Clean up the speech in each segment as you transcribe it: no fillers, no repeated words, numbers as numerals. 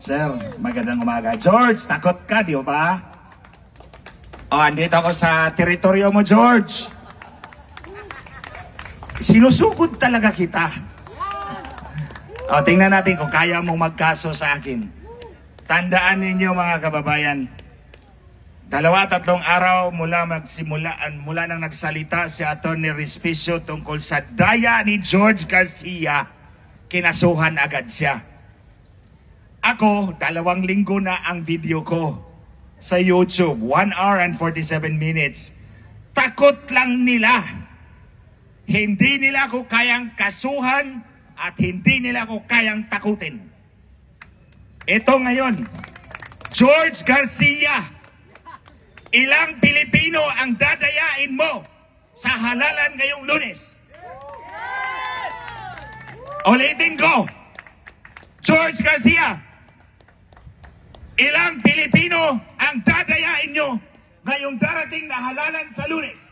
Sir, magandang umaga. George, takot ka, di ba? O, andito ako sa teritoryo mo, George. Sinusugod talaga kita. O, tingnan natin kung kaya mong magkaso sa akin. Tandaan ninyo, mga kababayan, 2-3 araw mula nang nagsalita si Atty. Respicio tungkol sa daya ni George Garcia, kinasuhan agad siya. Ako, 2 linggo na ang video ko sa YouTube, 1 hour and 47 minutes. Takot lang nila. Hindi nila ako kayang kasuhan at hindi nila ako kayang takutin. Ito ngayon, George Garcia, ilang Pilipino ang dadayain mo sa halalan ngayong Lunes? Ulitin ko, George Garcia, ilang Pilipino ang dadayain nyo ngayong darating na halalan sa Lunes?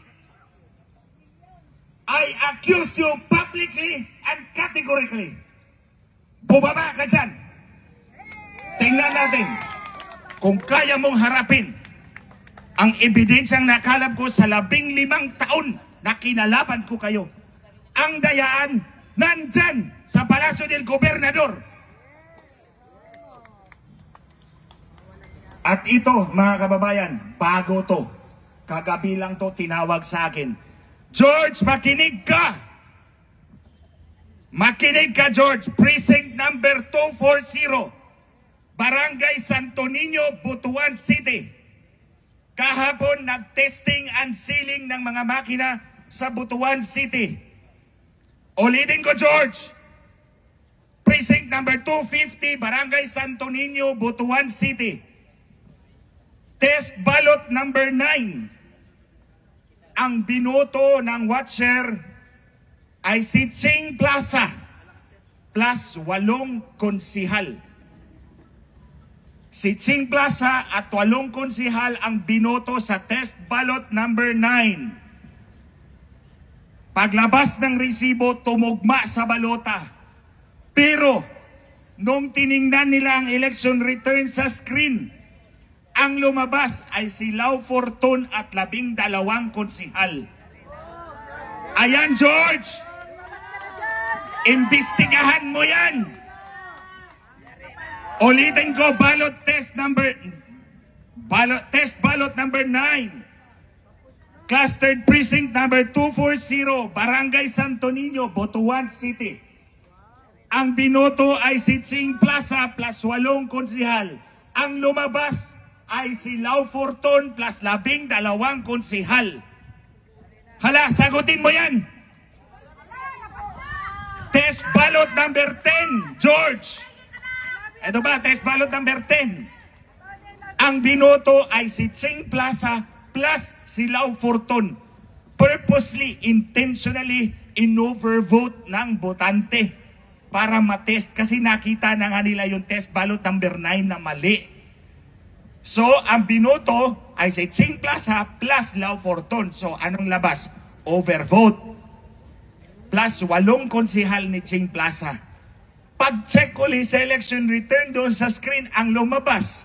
I accuse you publicly and categorically. Bumaba ka dyan. Tingnan natin kung kaya mong harapin ang ebidensyang nakalap ko sa 15 taon na kinalaban ko kayo. Ang dayaan nandyan sa Palasyo del Gobernador. At ito, mga kababayan, bago to. Kagabi lang to tinawag sa akin. George, makinig ka! Makinig ka, George. Precinct number 240. Barangay Santo Niño, Butuan City. Kahapon, nag-testing and sealing ng mga makina sa Butuan City. Ulitin ko, George. Precinct number 250, Barangay Santo Niño, Butuan City. Test ballot number 9. Ang binoto ng watcher ay si Ching Plaza plus 8 konsihal. Si Ching Plaza at 8 konsihal ang binoto sa test ballot number 9. Paglabas ng resibo, tumugma sa balota. Pero, nung tiningnan nila ang election return sa screen, ang lumabas ay si Lau Fortun at 12 konsihal. Ayan, George! Imbestigahan mo yan! Ulitin ko, test ballot number 9. Clustered precinct number 240, Barangay Santo Niño, Butuan City. Ang binoto ay si Ching Plaza plus 8 konsihal. Ang lumabas ay si Lau Fortun plus 12 konsihal. Hala, sagutin mo yan. Test ballot number 10, George. Ito ba, test ballot number 10. Ang binoto ay si Ching Plaza plus si Lau Fortun. Purposely, intentionally, in-overvote ng botante para matest kasi nakita na nga nila yung test ballot number 9 na mali. So, ang binoto ay si Ching Plaza plus Lau Fortun. So, anong labas? Overvote. Plus 8 konsihal ni Ching Plaza. Pag-check ulit sa election return doon sa screen, ang lumabas